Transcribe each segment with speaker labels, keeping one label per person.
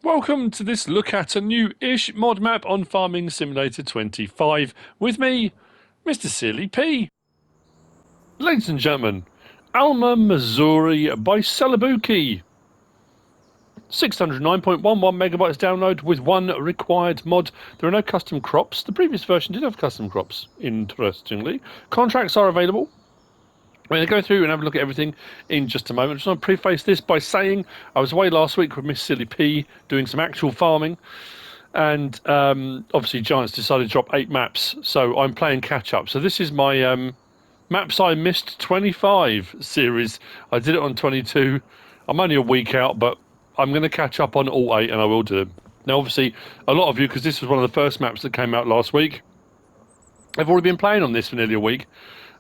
Speaker 1: Welcome to this look at a new-ish mod map on Farming Simulator 25 with me, MrSealyp. Ladies and gentlemen, Alma, Missouri by Celobuki. 609.11 megabytes download with one required mod. There are no custom crops. The previous version did have custom crops, interestingly. Contracts are available. I'm going to go through and have a look at everything in just a moment. I just want to preface this by saying I was away last week with MrSealyp doing some actual farming, and obviously Giants decided to drop 8 maps, so I'm playing catch up. So this is my Maps I Missed 25 series. I did it on 22. I'm only a week out, but I'm going to catch up on all 8, and I will do them. Now, obviously, a lot of you, because this was one of the first maps that came out last week, I've already been playing on this for nearly a week.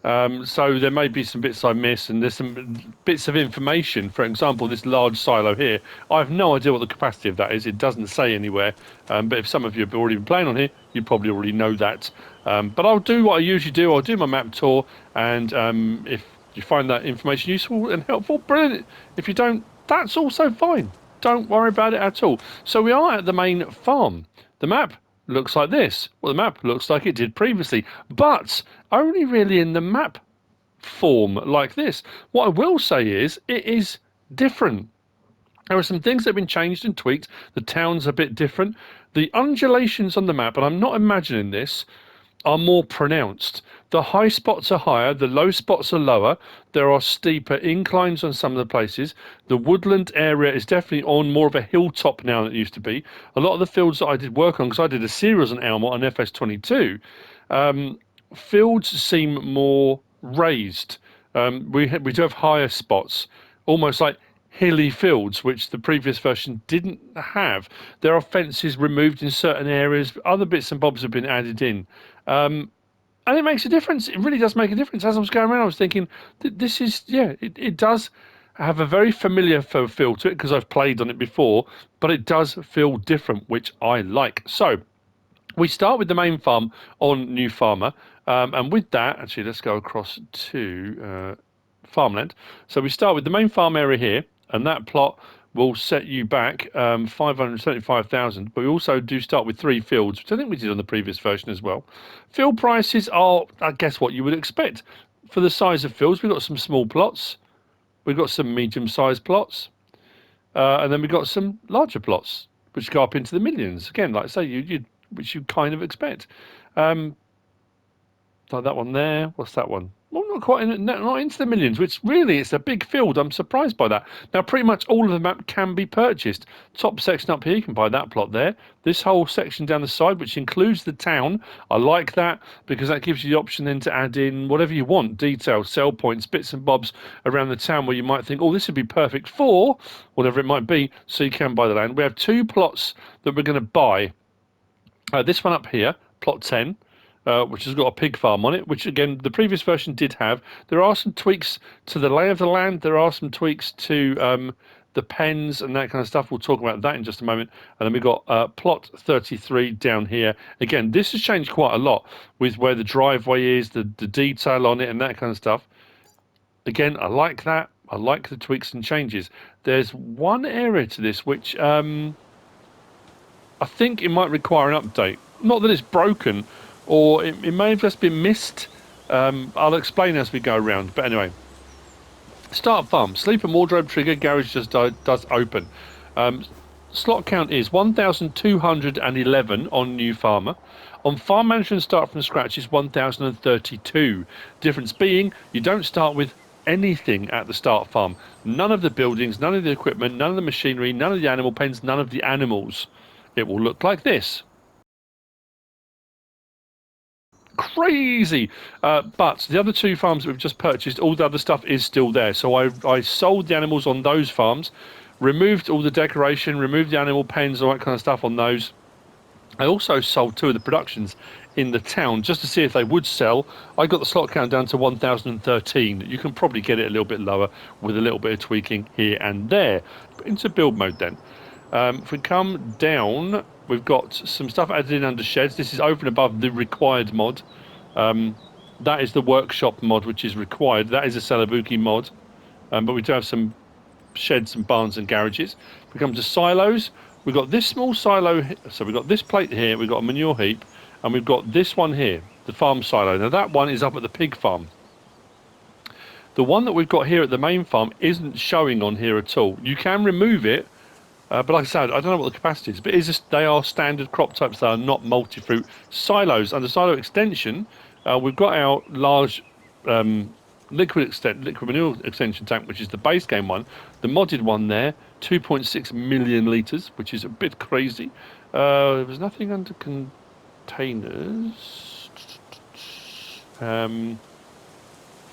Speaker 1: So there may be some bits I miss, and there's some bits of information. For example, this large silo here, I have no idea what the capacity of that is. It doesn't say anywhere. But if some of you have already been playing on here, you probably already know that. But I'll do what I usually do. I'll do my map tour, and if you find that information useful and helpful, brilliant. If you don't, that's also fine. Don't worry about it at all. So we are at the main farm. The map looks like this. Well, the map looks like it did previously, but only really in the map form like this. What I will say is it is different. There are some things that have been changed and tweaked. The town's a bit different. The undulations on the map, and I'm not imagining this, are more pronounced. The high spots are higher, the low spots are lower. There are steeper inclines on some of the places. The woodland area is definitely on more of a hilltop now than it used to be. A lot of the fields that I did work on, because I did a series on Alma on FS22, fields seem more raised. We do have higher spots, almost like hilly fields, which the previous version didn't have. There are fences removed in certain areas. Other bits and bobs have been added in. And it makes a difference. It really does make a difference. As I was going around, I was thinking, this is, yeah, it does have a very familiar feel to it because I've played on it before, but it does feel different, which I like. So we start with the main farm on New Farmer. And with that, actually, let's go across to farmland. So we start with the main farm area here, and that plot will set you back 575,000. But we also do start with 3 fields, which I think we did on the previous version as well. Field prices are, I guess, what you would expect. For the size of fields, we've got some small plots, we've got some medium-sized plots, and then we've got some larger plots, which go up into the millions. Again, like I say, which you kind of expect. Like that one there. What's that one? Well, not quite, not into the millions, which really it's a big field. I'm surprised by that. Now, pretty much all of the map can be purchased. Top section up here, you can buy that plot there. This whole section down the side, which includes the town, I like that because that gives you the option then to add in whatever you want, details, sell points, bits and bobs around the town where you might think, oh, this would be perfect for whatever it might be, so you can buy the land. We have 2 plots that we're going to buy. This one up here, plot 10. Which has got a pig farm on it, which again the previous version did have. There are some tweaks to the lay of the land. There are some tweaks to the pens and that kind of stuff. We'll talk about that in just a moment. And then we've got plot 33 down here. Again, this has changed quite a lot with where the driveway is, the detail on it, and that kind of stuff. Again, I like that. I like the tweaks and changes. There's one area to this which I think it might require an update. Not that it's broken, or it may have just been missed. I'll explain as we go around. But anyway, start farm. Sleep and wardrobe trigger. Garage just does open. Slot count is 1,211 on New Farmer. On Farm Management Start from Scratch is 1,032. Difference being, you don't start with anything at the start farm. None of the buildings, none of the equipment, none of the machinery, none of the animal pens, none of the animals. It will look like this. Crazy. But the other 2 farms that we've just purchased, all the other stuff is still there. So I sold the animals on those farms, removed all the decoration, removed the animal pens, all that kind of stuff on those. I also sold 2 of the productions in the town just to see if they would sell. I got the slot count down to 1,013. You can probably get it a little bit lower with a little bit of tweaking here and there. But into build mode then. If we come down, we've got some stuff added in under sheds. This is over and above the required mod. That is the workshop mod, which is required. That is a Celobuki mod. But we do have some sheds and barns and garages. If we come to silos, we've got this small silo. So we've got this plate here. We've got a manure heap, and we've got this one here, the farm silo. Now that one is up at the pig farm. The one that we've got here at the main farm isn't showing on here at all. You can remove it, but like I said, I don't know what the capacity is. But it's just, they are standard crop types. They are not multi-fruit silos. Under silo extension, we've got our large liquid manure extension tank, which is the base game one. The modded one there, 2.6 million litres, which is a bit crazy. There was nothing under containers.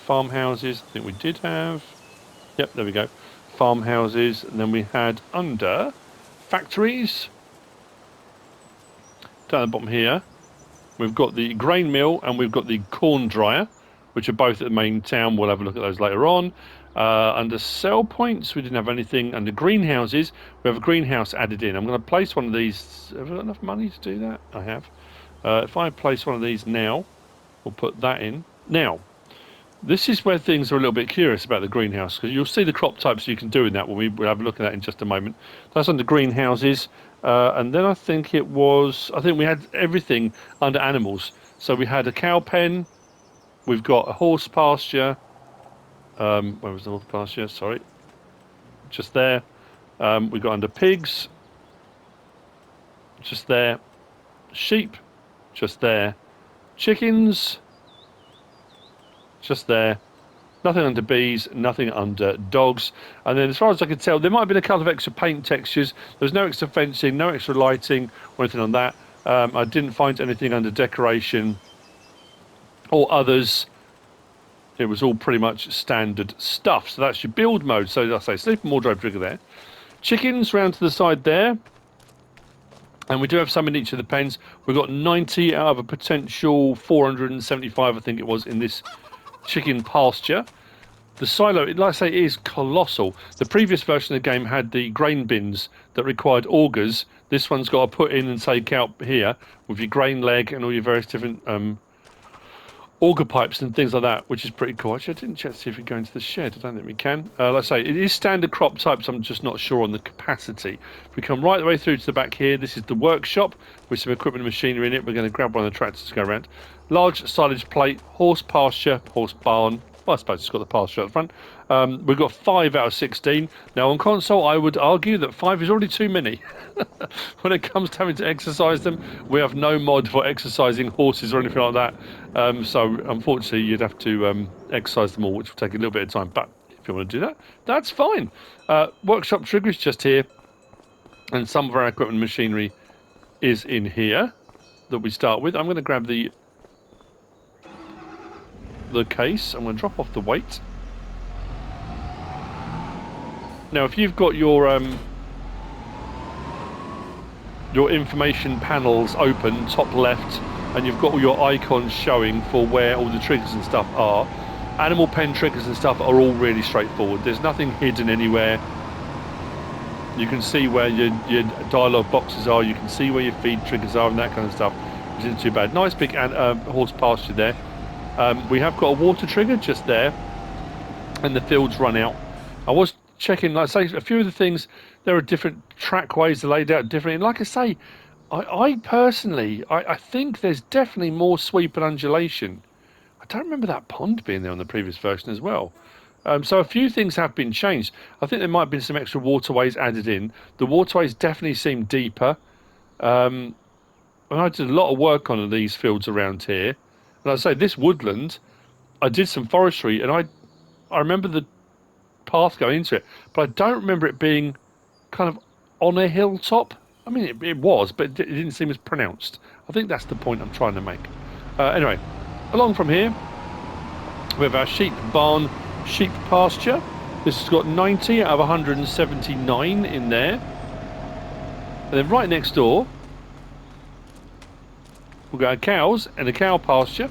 Speaker 1: Farmhouses, I think we did have. Yep, there we go. Farmhouses, and then we had under factories. Down at the bottom here, we've got the grain mill and we've got the corn dryer, which are both at the main town. We'll have a look at those later on. Under sell points, we didn't have anything. Under greenhouses, we have a greenhouse added in. I'm going to place one of these. Have I got enough money to do that? I have. If I place one of these now, we'll put that in. Now, this is where things are a little bit curious about the greenhouse, because you'll see the crop types you can do in that when we'll have a look at that in just a moment. That's under greenhouses, and then I think we had everything under animals. So we had a cow pen, we've got a horse pasture. Where was the horse pasture? Sorry, just there. We've got under pigs, just there. Sheep, just there. Chickens, just there. Nothing under bees, nothing under dogs. And then as far as I can tell, there might have been a couple of extra paint textures. There was no extra fencing, no extra lighting or anything on that. I didn't find anything under decoration or others. It was all pretty much standard stuff. So that's your build mode. So as I say, sleeping wardrobe trigger there. Chickens round to the side there. And we do have some in each of the pens. We've got 90 out of a potential 475, I think it was, in this chicken pasture. The silo, like I say, is colossal. The previous version of the game had the grain bins that required augers. This one's got to put in and take out here with your grain leg and all your various different auger pipes and things like that, which is pretty cool. Actually, I didn't check to see if we go into the shed. I don't think we can. Like I say, it is standard crop types. I'm just not sure on the capacity. If we come right the way through to the back here, this is the workshop with some equipment and machinery in it. We're going to grab one of the tractors to go around. Large silage plate, horse pasture, horse barn. Well, I suppose it's got the pasture at the front. We've got 5 out of 16. Now, on console, I would argue that 5 is already too many. When it comes to having to exercise them, we have no mod for exercising horses or anything like that. So, unfortunately, you'd have to exercise them all, which will take a little bit of time. But if you want to do that, that's fine. Workshop trigger is just here. And some of our equipment and machinery is in here that we start with. I'm going to grab the case. I'm going to drop off the weight. Now, if you've got your information panels open, top left, and you've got all your icons showing for where all the triggers and stuff are, animal pen triggers and stuff are all really straightforward. There's nothing hidden anywhere. You can see where your dialogue boxes are. You can see where your feed triggers are and that kind of stuff, which isn't too bad. Nice big horse pasture there. We have got a water trigger just there, and the fields run out. I was checking, like I say, a few of the things, there are different trackways, they're laid out differently. And like I say, I personally, I think there's definitely more sweep and undulation. I don't remember that pond being there on the previous version as well. So a few things have been changed. I think there might have been some extra waterways added in. The waterways definitely seem deeper. And I did a lot of work on these fields around here. And I say, this woodland, I did some forestry, and I remember the path going into it, but I don't remember it being kind of on a hilltop. I mean, it was, but it didn't seem as pronounced. I think that's the point I'm trying to make. Anyway, along from here, we have our sheep barn, sheep pasture. This has got 90 out of 179 in there. And then right next door, we've got our cows and a cow pasture.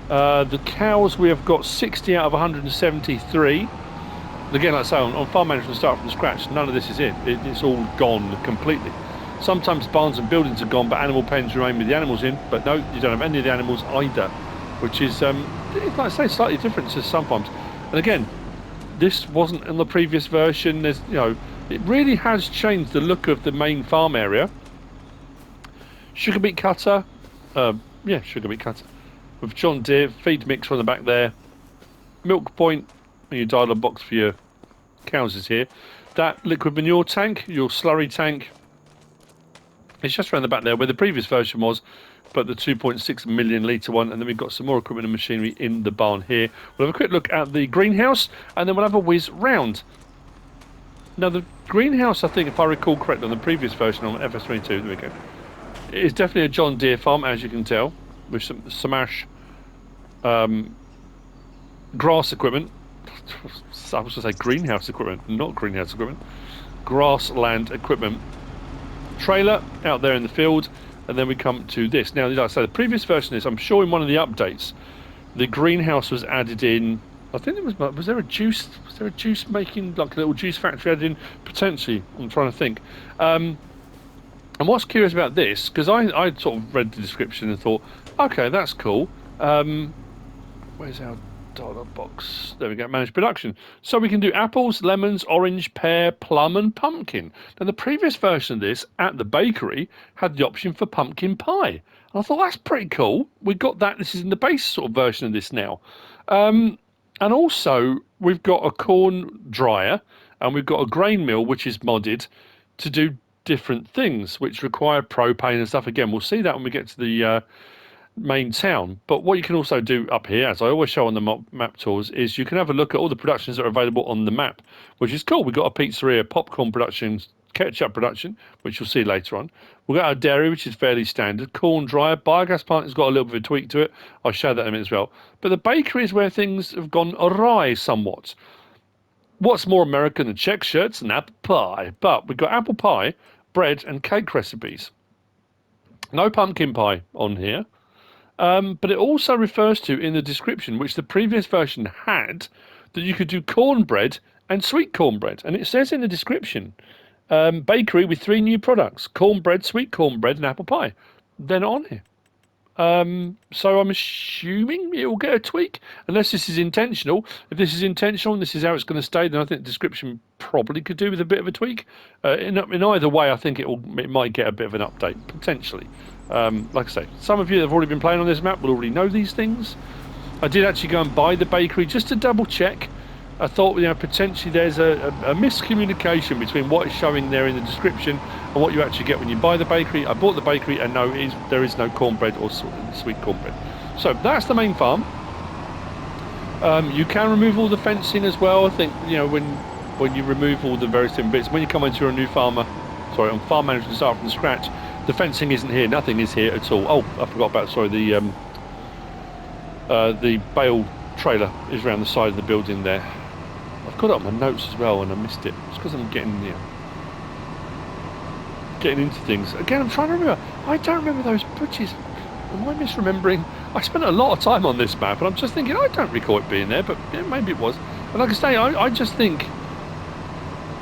Speaker 1: The cows, we have got 60 out of 173. And again, like I say, on farm management, start from scratch, none of this is in. It's all gone completely. Sometimes barns and buildings are gone, but animal pens remain with the animals in. But no, you don't have any of the animals either, which is, like I say, slightly different to some farms. And again, this wasn't in the previous version. There's, It really has changed the look of the main farm area. Sugar beet cutter, yeah, sugar beet cutter with John Deere feed mixer on the back there. Milk point, and your dialogue box for your cows is here. That liquid manure tank, your slurry tank, it's just around the back there where the previous version was, but the 2.6 million litre one. And then we've got some more equipment and machinery in the barn here. We'll have a quick look at the greenhouse, and then we'll have a whiz round. Now, the greenhouse, I think, if I recall correctly, on the previous version on FS22, there we go, it is definitely a John Deere farm, as you can tell, with some Smash grass equipment. I was going to say greenhouse equipment, not greenhouse equipment. Grassland equipment. Trailer out there in the field, and then we come to this. Now, like I say, the previous version is, I'm sure in one of the updates, the greenhouse was added in. I think there was there a juice making, like a little juice factory added in? Potentially, I'm trying to think. And what's curious about this, because I sort of read the description and thought, okay, that's cool. Where's our dialogue box? There we go, manage production. So we can do apples, lemons, orange, pear, plum, and pumpkin. Now, the previous version of this at the bakery had the option for pumpkin pie. And I thought, that's pretty cool. We got that. This is in the base sort of version of this now. And also, we've got a corn dryer, and we've got a grain mill, which is modded to do different things, which require propane and stuff. Again, we'll see that when we get to the main town. But what you can also do up here, as I always show on the map tours, is you can have a look at all the productions that are available on the map, which is cool. We've got a pizzeria, popcorn production, ketchup production, which you'll see later on. We've got our dairy, which is fairly standard. Corn dryer, biogas plant has got a little bit of a tweak to it. I'll show that in a minute as well. But the bakery is where things have gone awry somewhat. What's more American than check shirts and apple pie? But we've got apple pie, bread, and cake recipes. No pumpkin pie on here. But it also refers to, in the description, which the previous version had, that you could do cornbread and sweet cornbread. And it says in the description, bakery with 3 new products: cornbread, sweet cornbread, and apple pie. They're not on here. So I'm assuming it will get a tweak, unless this is intentional. If this is intentional and this is how it's going to stay, then I think the description probably could do with a bit of a tweak. In either way, I think it might get a bit of an update, potentially. Like I say, some of you that have already been playing on this map will already know these things. I did actually go and buy the bakery just to double check. I thought, potentially there's a miscommunication between what is showing there in the description and what you actually get when you buy the bakery. I bought the bakery, and no, there is no cornbread or sweet cornbread. So that's the main farm. You can remove all the fencing as well. I think, when you remove all the various different bits, when you come into a new farm manager and start from scratch, the fencing isn't here. Nothing is here at all. Oh, I forgot about, the bale trailer is around the side of the building there. I've got it on my notes as well, and I missed it. It's because I'm getting into things. Again, I'm trying to remember. I don't remember those bridges. Am I misremembering? I spent a lot of time on this map, and I'm just thinking, I don't recall it being there, but maybe it was. And like I say, I just think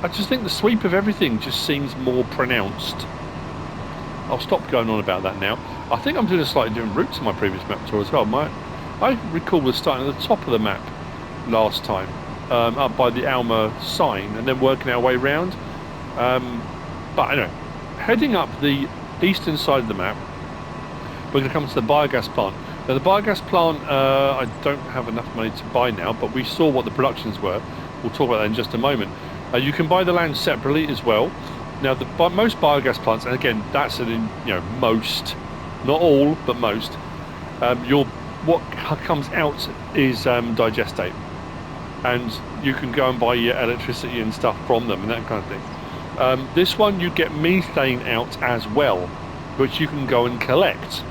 Speaker 1: the sweep of everything just seems more pronounced. I'll stop going on about that now. I think I'm doing a slightly different route to my previous map tour as well. I recall was starting at the top of the map last time, up by the Alma sign, and then working our way round. But anyway, heading up the eastern side of the map, we're going to come to the biogas plant. Now, the biogas plant, I don't have enough money to buy now, but we saw what the productions were. We'll talk about that in just a moment. You can buy the land separately as well. Now, most biogas plants, and again, that's most, not all, but most. What comes out is digestate, and you can go and buy your electricity and stuff from them and that kind of thing. This one, you get methane out as well, which you can go and collect.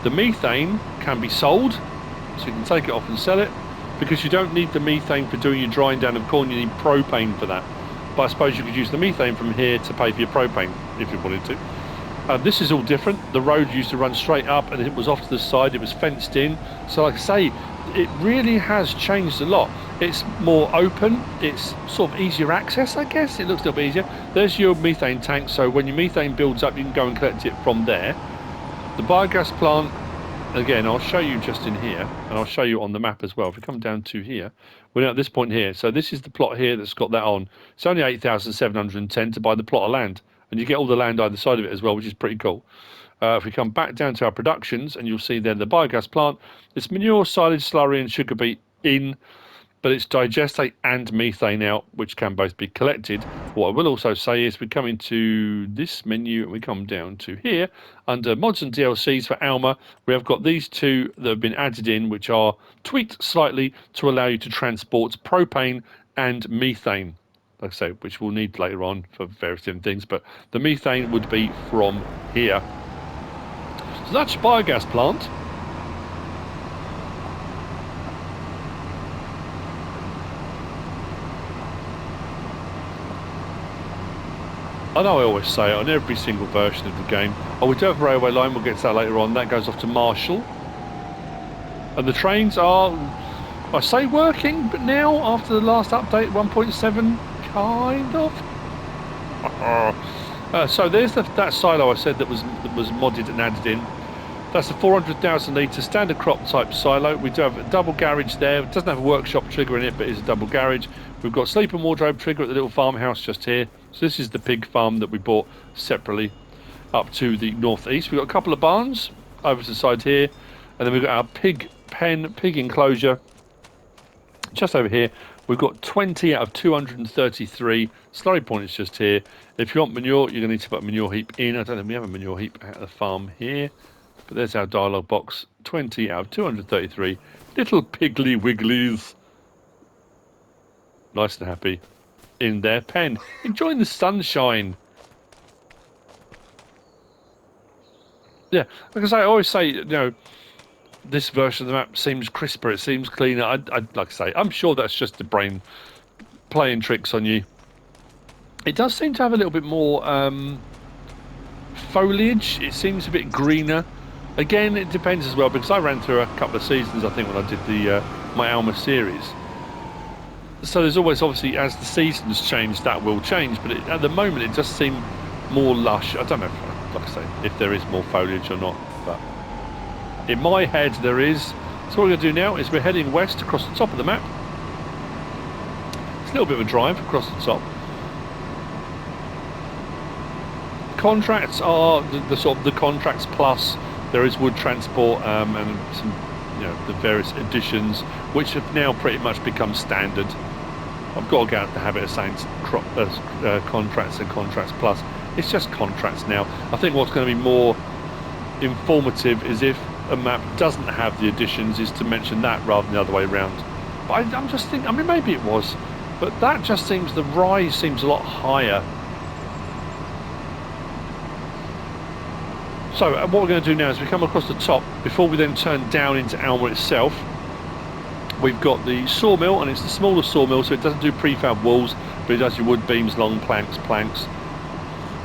Speaker 1: The methane can be sold, so you can take it off and sell it, because you don't need the methane for doing your drying down of corn. You need propane for that. But I suppose you could use the methane from here to pay for your propane if you wanted to. This is all different. The road used to run straight up, and it was off to the side. It was fenced in. So like I say, it really has changed a lot. It's more open. It's sort of easier access, I guess. It looks a little bit easier. There's your methane tank. So when your methane builds up, you can go and collect it from there. The biogas plant again, I'll show you just in here, and I'll show you on the map as well. If we come down to here, we're now at this point here. So this is the plot here that's got that on. It's only 8,710 to buy the plot of land, and you get all the land either side of it as well, which is pretty cool. If we come back down to our productions, and you'll see there the biogas plant, it's manure, silage, slurry, and sugar beet in, but it's digestate and methane out, which can both be collected. What I will also say is we come into this menu and we come down to here under mods and DLCs for Alma. We have got these two that have been added in, which are tweaked slightly to allow you to transport propane and methane, like I say, which we'll need later on for various different things, but the methane would be from here. So that's your biogas plant. I know I always say it on every single version of the game. Oh, we do have a railway line, we'll get to that later on. That goes off to Marshall. And the trains are, I say working, but now, after the last update, 1.7, kind of. So there's that silo I said that was modded and added in. That's a 400,000 litre standard crop type silo. We do have a double garage there. It doesn't have a workshop trigger in it, but it's a double garage. We've got sleep and wardrobe trigger at the little farmhouse just here. So this is the pig farm that we bought separately up to the northeast. We've got a couple of barns over to the side here. And then we've got our pig pen, pig enclosure just over here. We've got 20 out of 233. Slurry point is just here. If you want manure, you're going to need to put a manure heap in. I don't think we have a manure heap at the farm here. But there's our dialogue box. 20 out of 233. Little piggly wigglies. Nice and happy in their pen, enjoying the sunshine. Yeah, like I say, I always say, you know, this version of the map seems crisper, it seems cleaner. I'd like to say, I'm sure that's just the brain playing tricks on you. It does seem to have a little bit more foliage. It seems a bit greener. Again, it depends as well, because I ran through a couple of seasons, I think, when I did the my Alma series. So there's always, obviously, as the seasons change, that will change. But at the moment, it does seem more lush. I don't know, like I say, if there is more foliage or not. But in my head, there is. So what we're going to do now is we're heading west across the top of the map. It's a little bit of a drive across the top. Contracts are the sort of the contracts plus. There is wood transport and some, you know, the various additions, which have now pretty much become standard. I've got to get out the habit of saying contracts and contracts plus. It's just contracts now. I think what's going to be more informative is if a map doesn't have the additions, is to mention that rather than the other way around. But I'm just thinking, I mean, maybe it was, but that just seems, the rise seems a lot higher. So what we're going to do now is we come across the top. Before we then turn down into Alma itself, we've got the sawmill, and it's the smallest sawmill, so it doesn't do prefab walls, but it does your wood beams, long planks,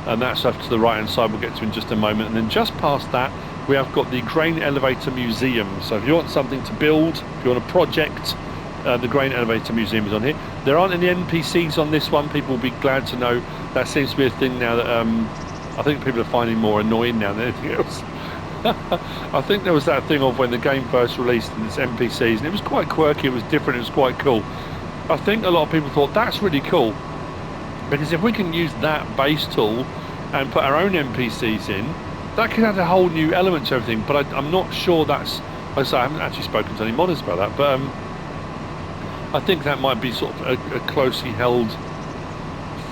Speaker 1: and that's off to the right hand side, we'll get to in just a moment. And then just past that, we have got the grain elevator museum. So if you want something to build, if you want a project, the grain elevator museum is on here. There aren't any NPCs on this one. People will be glad to know. That seems to be a thing now that I think people are finding more annoying now than anything else. I think there was that thing of when the game first released and its NPCs, and it was quite quirky, it was different, it was quite cool. I think a lot of people thought that's really cool, because if we can use that base tool and put our own NPCs in, that can add a whole new element to everything. But I'm not sure that's, like I say, I haven't actually spoken to any modders about that, but I think that might be sort of a closely held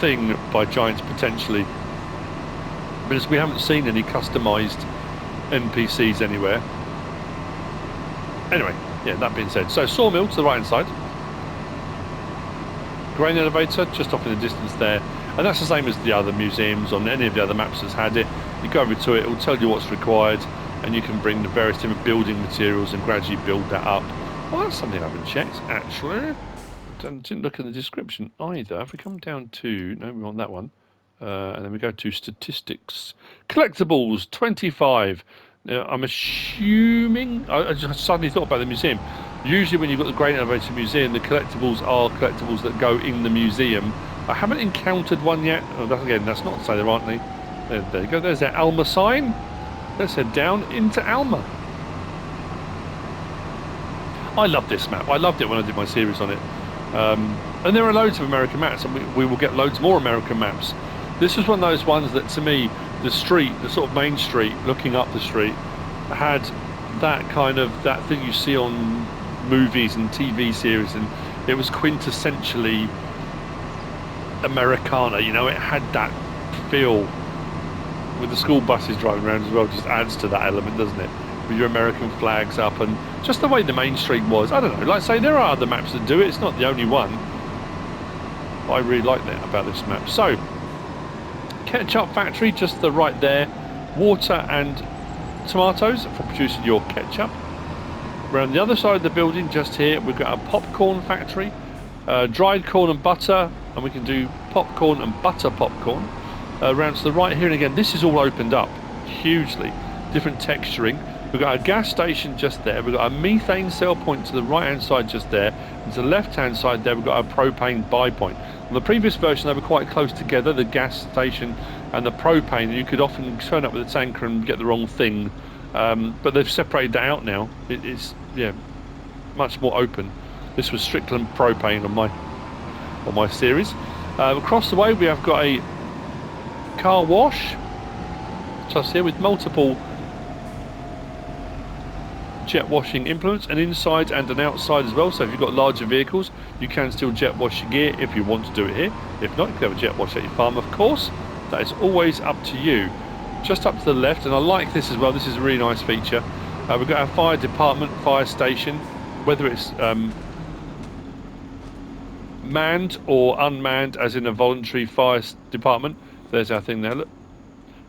Speaker 1: thing by Giants potentially, because we haven't seen any customised NPCs anywhere. Anyway, yeah, that being said, so sawmill to the right hand side, grain elevator just off in the distance there, and that's the same as the other museums on any of the other maps that's had it. You go over to it, it will tell you what's required, and you can bring the various different building materials and gradually build that up. Well, that's something I haven't checked actually. Didn't look in the description either. If we come down to, no, we want that one. And then we go to statistics. Collectibles, 25. Now, I'm assuming, I just suddenly thought about the museum. Usually when you've got the grain elevator museum, the collectibles are collectibles that go in the museum. I haven't encountered one yet. Oh, again, that's not to say there aren't any. There you go, there's that Alma sign. Let's head down into Alma. I love this map. I loved it when I did my series on it. And there are loads of American maps, and we will get loads more American maps. This was one of those ones that, to me, the street, the sort of main street, looking up the street, had that kind of, that thing you see on movies and TV series, and it was quintessentially Americana, you know, it had that feel with the school buses driving around as well. Just adds to that element, doesn't it, with your American flags up and just the way the main street was. I don't know, like I say, there are other maps that do it, it's not the only one, but I really like that about this map. So ketchup factory just to the right there, water and tomatoes for producing your ketchup. Around the other side of the building just here we've got a popcorn factory, dried corn and butter, and we can do popcorn and butter popcorn. Around to the right here, and again this is all opened up hugely, different texturing. We've got a gas station just there, we've got a methane cell point to the right hand side just there, and to the left hand side there we've got a propane buy point. On the previous version they were quite close together, the gas station and the propane, and you could often turn up with a tanker and get the wrong thing, but they've separated that out now. It's, yeah, much more open. This was Strickland propane on my series. Across the way we have got a car wash just here with multiple jet washing implements, an inside and an outside as well. So if you've got larger vehicles you can still jet wash your gear if you want to do it here. If not, you can have a jet wash at your farm, of course. That is always up to you. Just up to the left, and I like this as well, this is a really nice feature, we've got our fire department, fire station, whether it's manned or unmanned, as in a voluntary fire department. There's our thing there, look.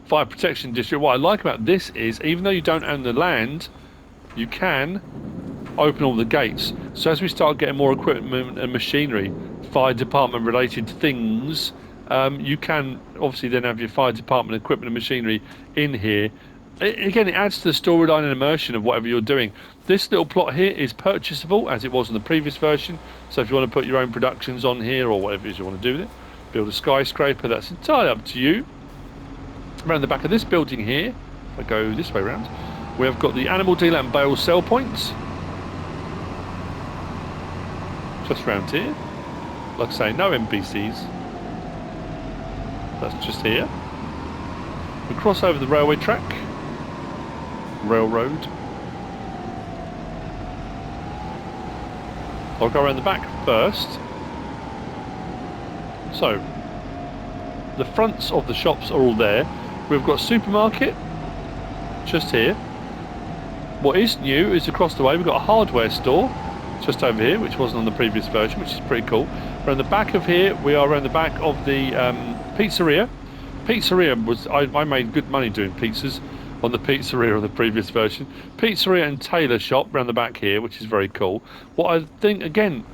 Speaker 1: Fire protection district. What I like about this is, even though you don't own the land, you can open all the gates. So as we start getting more equipment and machinery, fire department related things, you can obviously then have your fire department equipment and machinery in here. Again, it adds to the storyline and immersion of whatever you're doing. This little plot here is purchasable, as it was in the previous version. So if you want to put your own productions on here, or whatever it is you want to do with it, build a skyscraper, that's entirely up to you. Around the back of this building here, if I go this way around, we have got the animal dealer and bale sell points. Just around here. Like I say, no NPCs. That's just here. We cross over the railway track. Railroad. I'll go around the back first. So, the fronts of the shops are all there. We've got supermarket just here. What is new is across the way we've got a hardware store just over here, which wasn't on the previous version, which is pretty cool. Around the back of here, we are around the back of the pizzeria. Pizzeria was, I made good money doing pizzas on the pizzeria on the previous version. Pizzeria and tailor shop around the back here, which is very cool. What I think, again,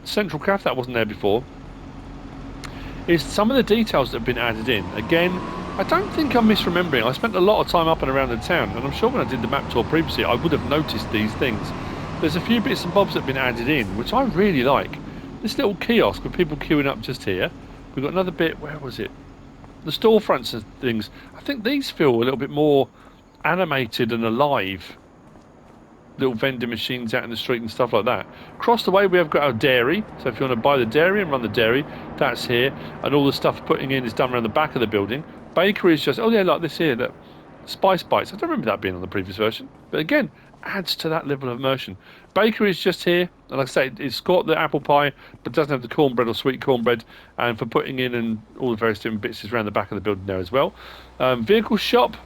Speaker 1: Central Craft, that wasn't there before, is some of the details that have been added in. Again, I don't think I'm misremembering. I spent a lot of time up and around the town, and I'm sure when I did the map tour previously I would have noticed these things. There's a few bits and bobs that have been added in, which I really like. This little kiosk with people queuing up just here. We've got another bit, where was it? The storefronts and things. I think these feel a little bit more animated and alive. Little vending machines out in the street and stuff like that. Across the way we have got our dairy, so if you want to buy the dairy and run the dairy, that's here, and all the stuff putting in is done around the back of the building. Bakery is just, oh yeah, like this here, that Spice Bites. I don't remember that being on the previous version, but again, adds to that level of immersion. Bakery is just here, and like I say, it's got the apple pie, but doesn't have the cornbread or sweet cornbread, and for putting in and all the various different bits is around the back of the building there as well. Vehicle shop,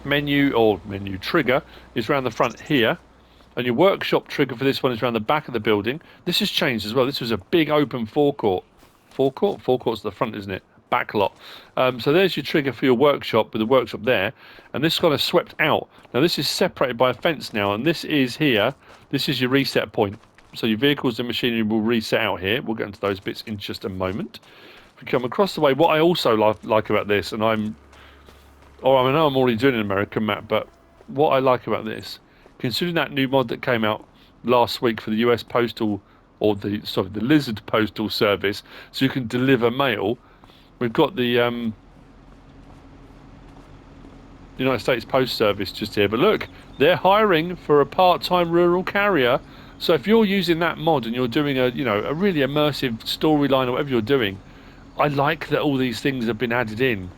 Speaker 1: menu trigger is around the front here, and your workshop trigger for this one is around the back of the building. This has changed as well. This was a big open forecourt. Forecourt's the front, isn't it? Back lot. So there's your trigger for your workshop, with the workshop there, and this kind of swept out. Now this is separated by a fence now, and this is here. This is your reset point. So your vehicles and machinery will reset out here. We'll get into those bits in just a moment. If we come across the way, what I also like about this, and I know I'm already doing an American map, but what I like about this, considering that new mod that came out last week for the US Postal, or the Lizard Postal Service, so you can deliver mail. We've got the United States Post Service just here. But look, they're hiring for a part-time rural carrier. So if you're using that mod and you're doing a really immersive storyline or whatever you're doing, I like that all these things have been added in.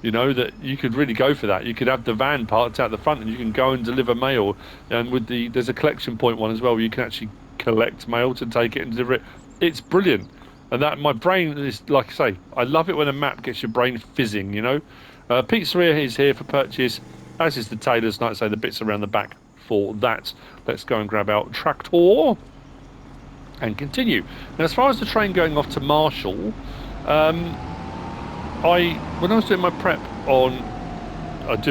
Speaker 1: That you could really go for that. You could have the van parked out the front, and you can go and deliver mail. And there's a collection point one as well, where you can actually collect mail to take it and deliver it. It's brilliant. And that my brain is, like I say, I love it when a map gets your brain fizzing. Pizzeria is here for purchase, as is the tailors. Like I say, the bits around the back for that. Let's go and grab our tractor and continue. Now, as far as the train going off to Marshall, when I was doing my prep on,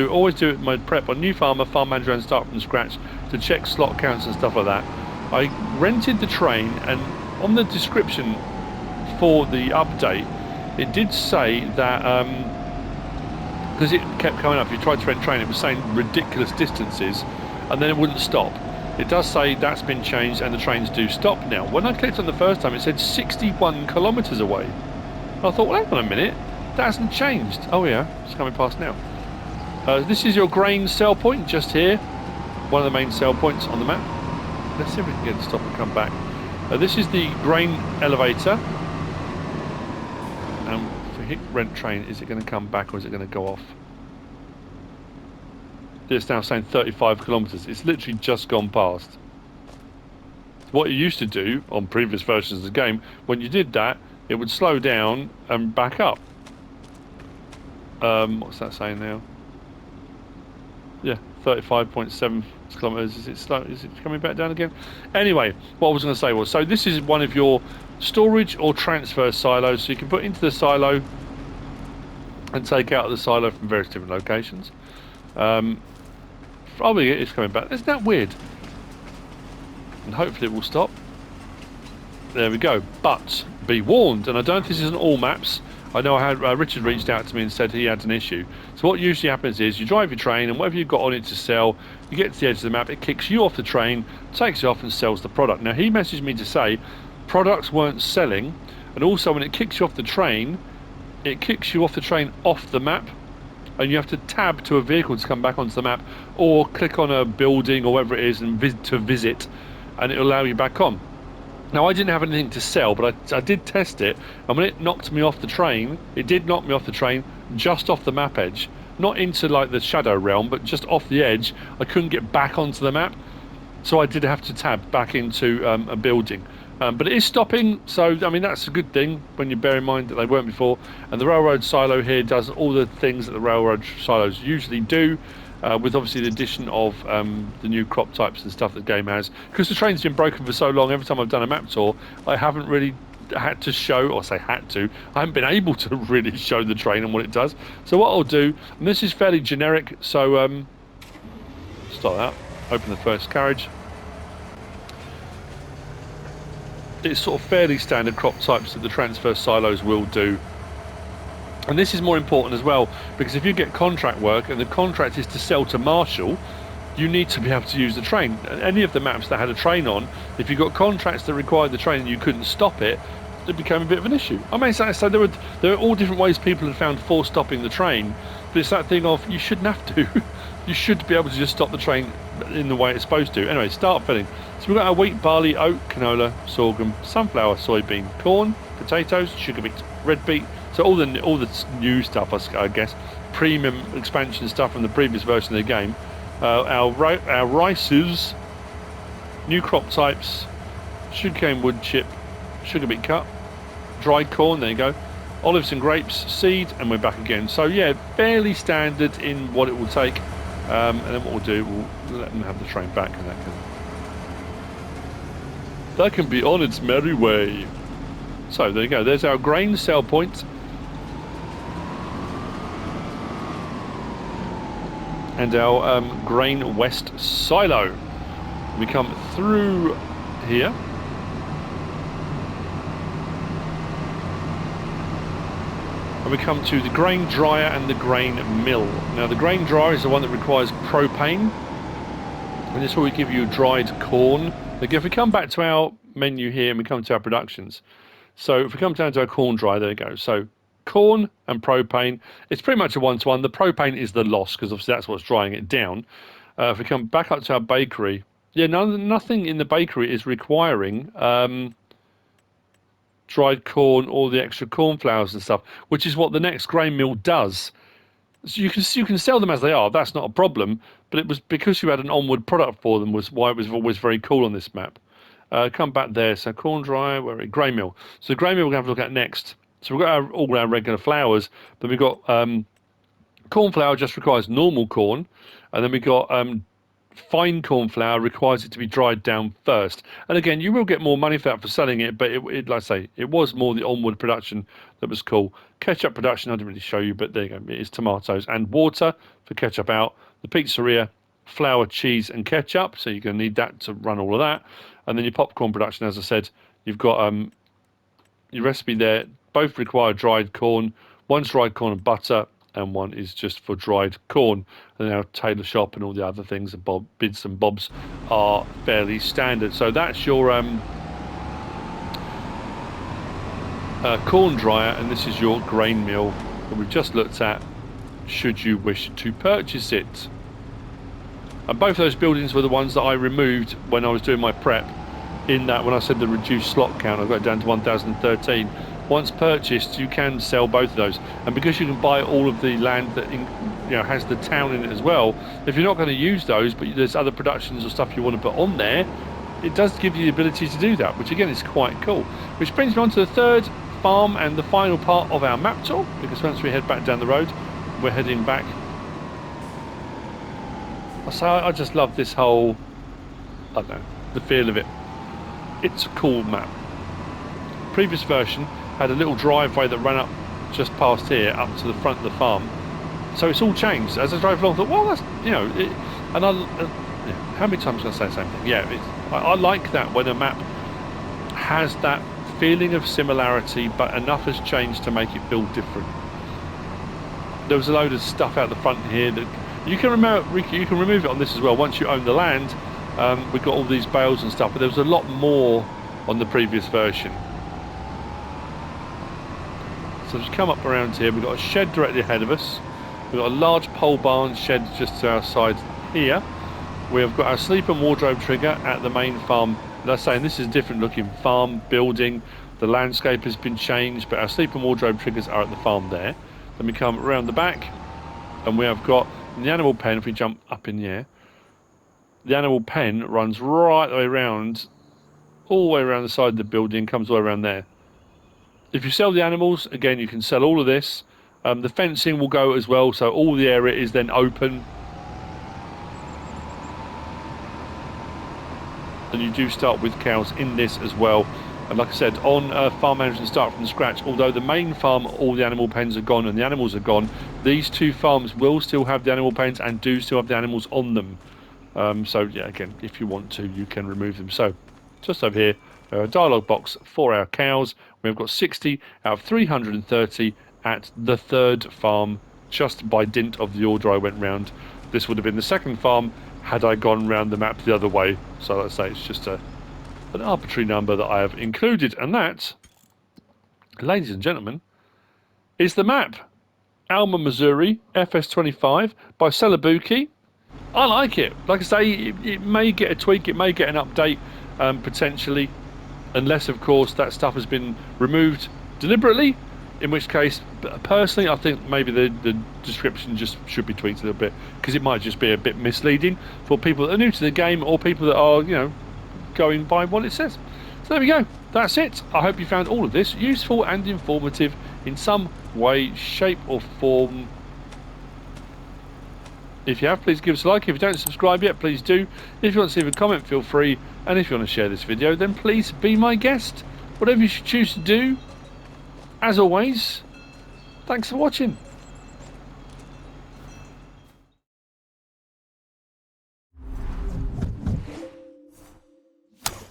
Speaker 1: always do my prep on new farmer, farm manager, and start from scratch to check slot counts and stuff like that. I rented the train, and on the description for the update, it did say that because it kept coming up, if you tried to rent train, it was saying ridiculous distances, and then it wouldn't stop. It does say that's been changed, and the trains do stop now. When I clicked on the first time, it said 61 kilometres away. I thought, well, hang on a minute. That hasn't changed. Oh yeah, it's coming past now. This is your grain sell point just here. One of the main sell points on the map. Let's see if we can get it to stop and come back. This is the grain elevator. If we hit rent train, is it going to come back or is it going to go off? It's now saying 35 kilometres. It's literally just gone past. What you used to do on previous versions of the game, when you did that, it would slow down and back up. What's that saying now? Yeah, 35.7 kilometres. Is it slow? Is it coming back down again? Anyway, what I was going to say was, so this is one of your storage or transfer silos. So you can put into the silo and take out of the silo from various different locations. Probably it's coming back. Isn't that weird? And hopefully it will stop. There we go. But be warned, and I don't think this is on all maps. I know I had Richard reached out to me and said he had an issue. So what usually happens is you drive your train, and whatever you've got on it to sell, you get to the edge of the map, it kicks you off the train, takes you off and sells the product. Now he messaged me to say products weren't selling, and also when it kicks you off the train, it kicks you off the train off the map, and you have to tab to a vehicle to come back onto the map, or click on a building or whatever it is and visit, and it'll allow you back on. Now, I didn't have anything to sell, but I did test it, and when it knocked me off the train, it did knock me off the train just off the map edge. Not into, like, the shadow realm, but just off the edge. I couldn't get back onto the map, so I did have to tab back into a building. But it is stopping, so, I mean, that's a good thing when you bear in mind that they weren't before. And the railroad silo here does all the things that the railroad silos usually do. With obviously the addition of the new crop types and stuff that the game has. Because the train's been broken for so long, every time I've done a map tour, I haven't really had to show, or say had to, I haven't been able to really show the train and what it does. So what I'll do, and this is fairly generic, so start out, open the first carriage. It's sort of fairly standard crop types that the transfer silos will do. And this is more important as well, because if you get contract work and the contract is to sell to Marshall, you need to be able to use the train. Any of the maps that had a train on, if you got contracts that required the train and you couldn't stop it, it became a bit of an issue. I mean, so there are all different ways people have found for stopping the train, but it's that thing of you shouldn't have to. You should be able to just stop the train in the way it's supposed to. Anyway, start filling. So we've got our wheat, barley, oat, canola, sorghum, sunflower, soybean, corn, potatoes, sugar beet, red beet. So all the new stuff, I guess, premium expansion stuff from the previous version of the game. Our rices, new crop types, sugarcane wood chip, sugar beet cut, dried corn, there you go, olives and grapes, seed, and we're back again. So yeah, fairly standard in what it will take. And then what we'll do, we'll let them have the train back, and that can be on its merry way. So there you go, there's our grain sell point. And our grain west silo. We come through here. And we come to the grain dryer and the grain mill. Now the grain dryer is the one that requires propane. And this is where we give you dried corn. Like if we come back to our menu here and we come to our productions. So if we come down to our corn dryer, there you go. So corn and propane. It's pretty much a one-to-one. The propane is the loss because obviously that's what's drying it down. If we come back up to our bakery, yeah, nothing in the bakery is requiring dried corn or the extra corn flours and stuff, which is what the next grain mill does. So you can sell them as they are. That's not a problem. But it was because you had an onward product for them was why it was always very cool on this map. Come back there. So corn dry, where are we? Grain mill. So the grain mill we're going to have to look at next. So we've got all our regular flours, but we've got corn flour just requires normal corn, and then we got fine corn flour requires it to be dried down first. And again, you will get more money for that for selling it, but it like I say, it was more the onward production that was cool. Ketchup production, I didn't really show you, but there you go. It is tomatoes and water for ketchup out. The pizzeria, flour, cheese, and ketchup. So you're going to need that to run all of that. And then your popcorn production, as I said, you've got your recipe there. Both require dried corn. One's dried corn and butter, and one is just for dried corn. And our tailor shop and all the other things, and bits and bobs, are fairly standard. So that's your corn dryer, and this is your grain mill that we've just looked at, should you wish to purchase it. And both those buildings were the ones that I removed when I was doing my prep, in that when I said the reduced slot count, I got it down to 1013. Once purchased, you can sell both of those, and because you can buy all of the land that has the town in it as well, if you're not going to use those, but there's other productions or stuff you want to put on there, it does give you the ability to do that, which again is quite cool. Which brings me on to the third farm and the final part of our map tour, because once we head back down the road, we're heading back. So I just love this whole, I don't know, the feel of it. It's a cool map. Previous version had a little driveway that ran up just past here, up to the front of the farm. So it's all changed. As I drove along, I thought, well, that's, and how many times can I say the same thing? Yeah, I like that when a map has that feeling of similarity, but enough has changed to make it feel different. There was a load of stuff out the front here that you can remove it on this as well. Once you own the land, we've got all these bales and stuff, but there was a lot more on the previous version. So just come up around here, we've got a shed directly ahead of us. We've got a large pole barn shed just to our side here. We've got our sleep and wardrobe trigger at the main farm. As I say, this is a different looking farm building. The landscape has been changed, but our sleep and wardrobe triggers are at the farm there. Then we come around the back, and we have got the animal pen. If we jump up in the air, the animal pen runs right the way around, all the way around the side of the building, comes all the way around there. If you sell the animals, again, you can sell all of this. The fencing will go as well, so all the area is then open. And you do start with cows in this as well. And like I said, on Farm Management Start from scratch, although the main farm, all the animal pens are gone and the animals are gone, these two farms will still have the animal pens and do still have the animals on them. So yeah, again, if you want to, you can remove them. So just over here, a dialogue box for our cows. We've got 60 out of 330 at the third farm, just by dint of the order I went round. This would have been the second farm had I gone round the map the other way. So let's say it's just an arbitrary number that I have included. And that, ladies and gentlemen, is the map. Alma, Missouri, FS25 by Celobuki. I like it. Like I say, it may get a tweak, it may get an update, potentially, unless of course that stuff has been removed deliberately, in which case personally I think maybe the description just should be tweaked a little bit, because it might just be a bit misleading for people that are new to the game, or people that are going by what it says. So there we go, that's it. I hope you found all of this useful and informative in some way, shape or form. If you have, please give us a like. If you don't subscribe yet, please do. If you want to leave a comment, feel free. And if you want to share this video, then please be my guest. Whatever you should choose to do. As always, thanks for watching.